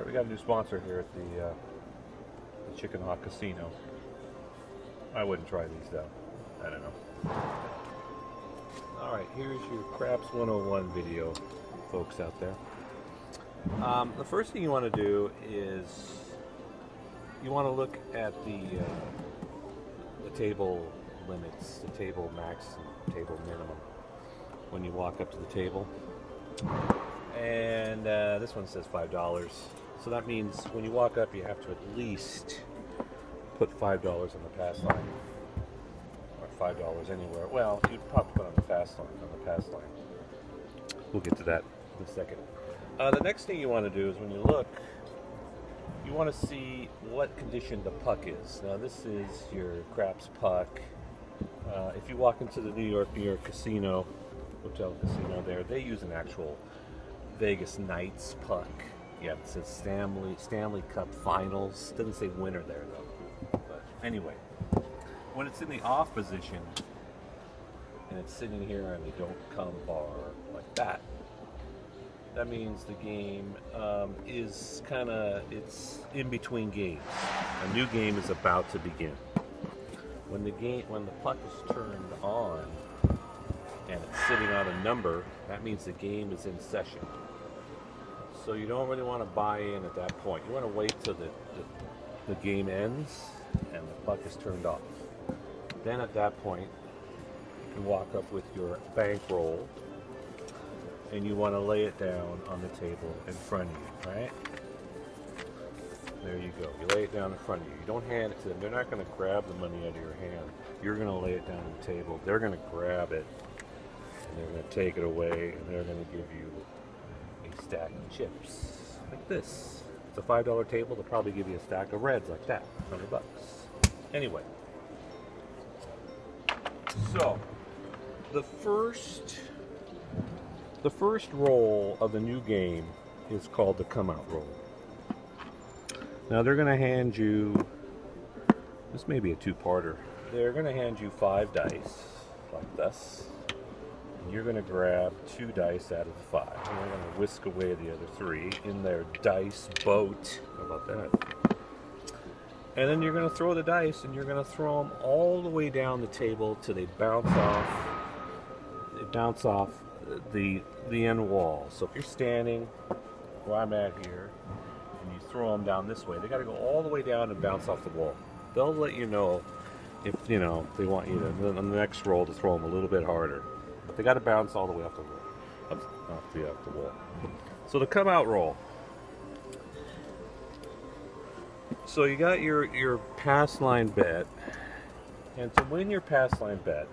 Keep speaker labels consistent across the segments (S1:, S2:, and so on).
S1: we got a new sponsor here at the Chicken Hawk Casino. I wouldn't try these though. I don't know. Alright, here's your Craps 101 video, folks out there. The first thing you want to do is you want to look at the table limits, the table max and table minimum when you walk up to the table. And this one says $5. So that means when you walk up, you have to at least put $5 on the pass line, or $5 anywhere. Well, you'd probably put on the fast line, on the pass line. We'll get to that in a second. The next thing you want to do is when you look, you want to see what condition the puck is. Now this is your craps puck. If you walk into the New York casino, hotel casino there, they use an actual Vegas Knights puck. Yeah, it says Stanley Cup Finals. Doesn't say winner there though. But anyway, when it's in the off position and it's sitting here and they don't come bar like that, that means the game is it's in between games. A new game is about to begin. When the puck is turned on and it's sitting on a number, that means the game is in session. So you don't really want to buy in at that point. You want to wait till the game ends and the puck is turned off. Then at that point, you can walk up with your bankroll and you want to lay it down on the table in front of you, right? There you go. You lay it down in front of you. You don't hand it to them. They're not going to grab the money out of your hand. You're going to lay it down on the table. They're going to grab it and they're going to take it away and they're going to give you a stack of chips like this. It's a $5 table. They'll probably give you a stack of Reds like that, $100. Anyway, so the first roll of the new game is called the come out roll. Now they're going to hand you, this may be a two-parter, they're going to hand you 5 dice like this. And you're going to grab 2 dice out of the 5. And they're going to whisk away the other 3 in their dice boat. How about that? And then you're going to throw the dice and you're going to throw them all the way down the table till they bounce off the end wall. So if you're standing where I'm at here and you throw them down this way, they got to go all the way down and bounce off the wall. They'll let you know if they want you to on the next roll to throw them a little bit harder, but they got to bounce all the way off the wall, off the wall. So the come out roll. So you got your pass line bet, and to win your pass line bet,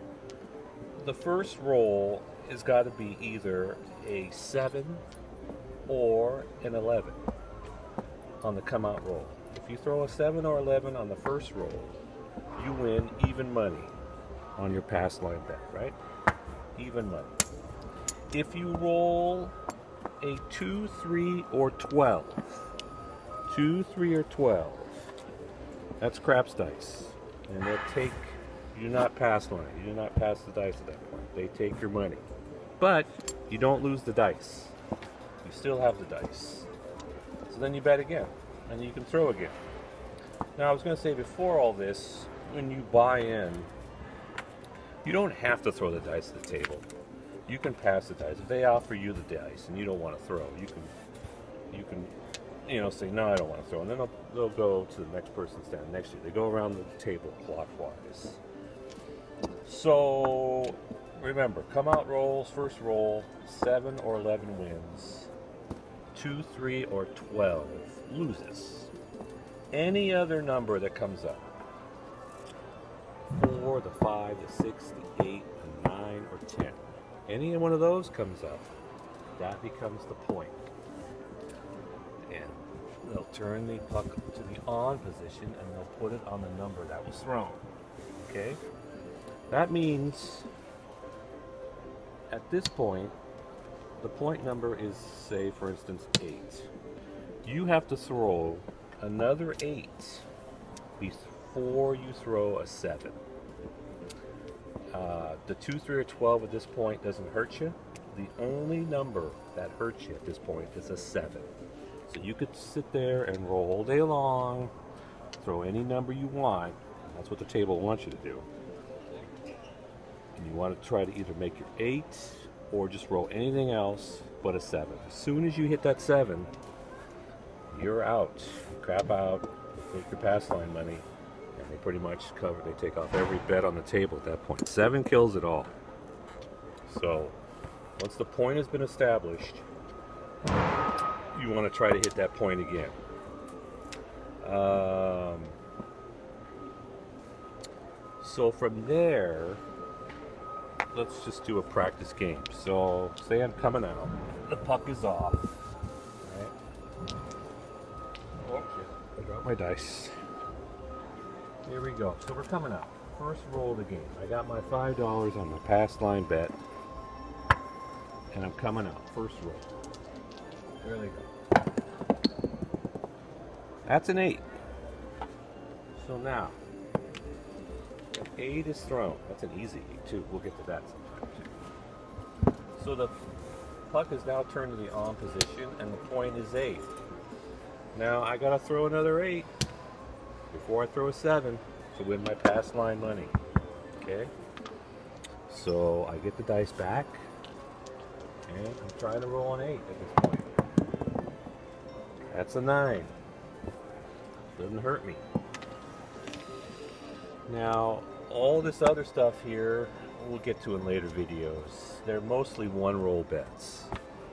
S1: the first roll has got to be either a 7 or an 11 on the come out roll. If you throw a 7 or 11 on the first roll, you win even money on your pass line bet, right? Even money. If you roll a 2, 3, or 12, 2, 3, or 12, that's craps dice, and they'll take. You do not pass line. You do not pass the dice at that point. They take your money. But you don't lose the dice. You still have the dice. So then you bet again. And you can throw again. Now I was going to say before all this, when you buy in, you don't have to throw the dice at the table. You can pass the dice. If they offer you the dice and you don't want to throw, you can say, no, I don't want to throw. And then they'll go to the next person standing next to you. They go around the table clockwise. So remember, come out rolls, first roll, 7 or 11 wins, 2, 3, or 12 loses. Any other number that comes up, 4, the 5, the 6, the 8, the 9, or 10, any one of those comes up, that becomes the point. And they'll turn the puck to the on position and they'll put it on the number that was thrown. Okay? That means at this point, the point number is, say, for instance, 8. You have to throw another 8 before you throw a 7. The 2, 3, or 12 at this point doesn't hurt you. The only number that hurts you at this point is a 7. So you could sit there and roll all day long, throw any number you want. That's what the table wants you to do. And you want to try to either make your 8 or just roll anything else but a 7. As soon as you hit that 7, you're out. You crap out, you take your pass line money, and they pretty much cover, they take off every bet on the table at that point. 7 kills it all. So once the point has been established, you want to try to hit that point again. So from there, let's just do a practice game. So say I'm coming out, the puck is off. Right? Oh shit, I dropped my dice. Here we go. So we're coming out. First roll of the game. I got my $5 on the pass line bet, and I'm coming out. First roll. There they go. That's an 8. So now, 8 is thrown. That's an easy 8 too. We'll get to that sometime too. So the puck is now turned to the on position, and the point is 8. Now I gotta throw another 8 before I throw a 7 to win my pass line money. Okay. So I get the dice back, and I'm trying to roll an 8 at this point. That's a 9. Doesn't hurt me. Now, all this other stuff here, we'll get to in later videos. They're mostly one roll bets.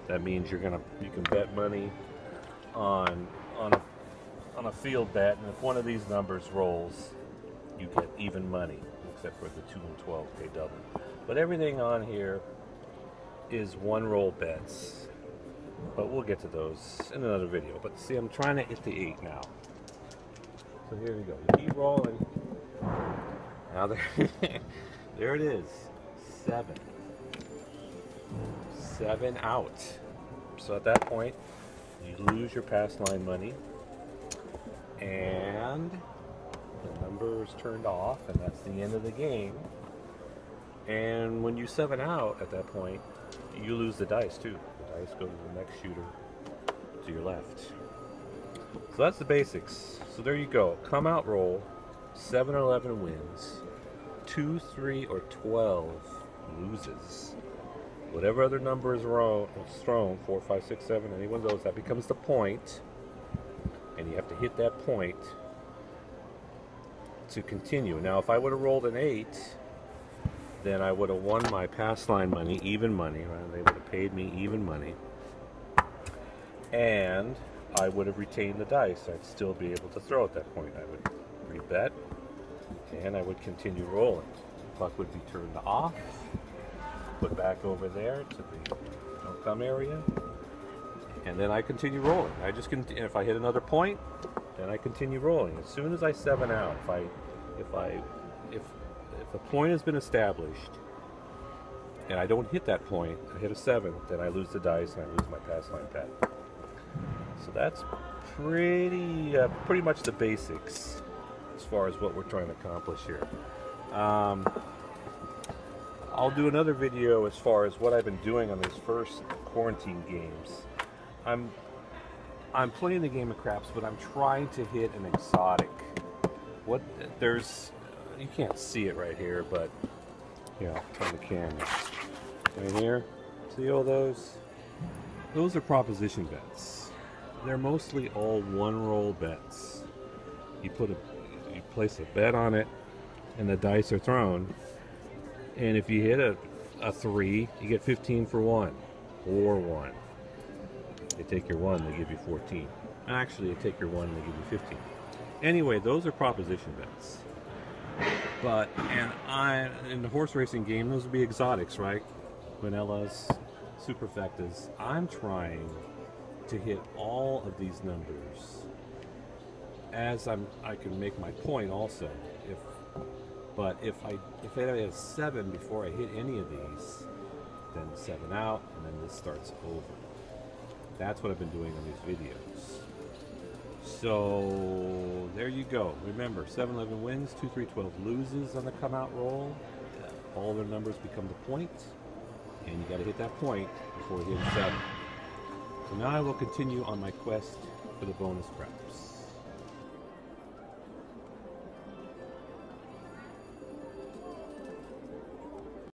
S1: That means you can bet money on a field bet, and if one of these numbers rolls, you get even money, except for the 2 and 12 pay double. But everything on here is one roll bets. But we'll get to those in another video. But see, I'm trying to hit the 8 now. So here we go. You keep rolling. Now there it is. 7. 7 out. So at that point, you lose your pass line money, and the number is turned off, and that's the end of the game. And when you 7 out at that point, you lose the dice too. The dice go to the next shooter to your left. So that's the basics. So there you go. Come out roll. 7 or 11 wins. 2, 3, or 12 loses. Whatever other number is thrown, 4, 5, 6, 7, any one of those, that becomes the point. And you have to hit that point to continue. Now, if I would have rolled an 8, then I would have won my pass line money, even money. Right? They would have paid me even money. And I would have retained the dice. I'd still be able to throw at that point. I would rebet, and I would continue rolling. The puck would be turned off, put back over there to the no-come area, and then I continue rolling. I just continue. If I hit another point, then I continue rolling. As soon as I 7 out, if the point has been established and I don't hit that point, I hit a 7, then I lose the dice and I lose my pass line bet. So that's pretty much the basics as far as what we're trying to accomplish here. I'll do another video as far as what I've been doing on these first quarantine games. I'm playing the game of craps, but I'm trying to hit an exotic. You can't see it right here, but yeah, turn the camera. Right here, see all those? Those are proposition bets. They're mostly all one roll bets. You place a bet on it, and the dice are thrown. And if you hit a 3, you get 15 for 1, or 1. They take your 1, they give you 14. Actually, they take your 1, they give you 15. Anyway, those are proposition bets. But in the horse racing game, those would be exotics, right? Vanillas, superfectas. I'm trying to hit all of these numbers as I can make my point also. But if I had a 7 before I hit any of these, then 7 out, and then this starts over. That's what I've been doing on these videos. So there you go. Remember, 7-11 wins, 2-3-12 loses on the come out roll. All their numbers become the point, and you got to hit that point before hitting 7. So now I will continue on my quest for the bonus craps.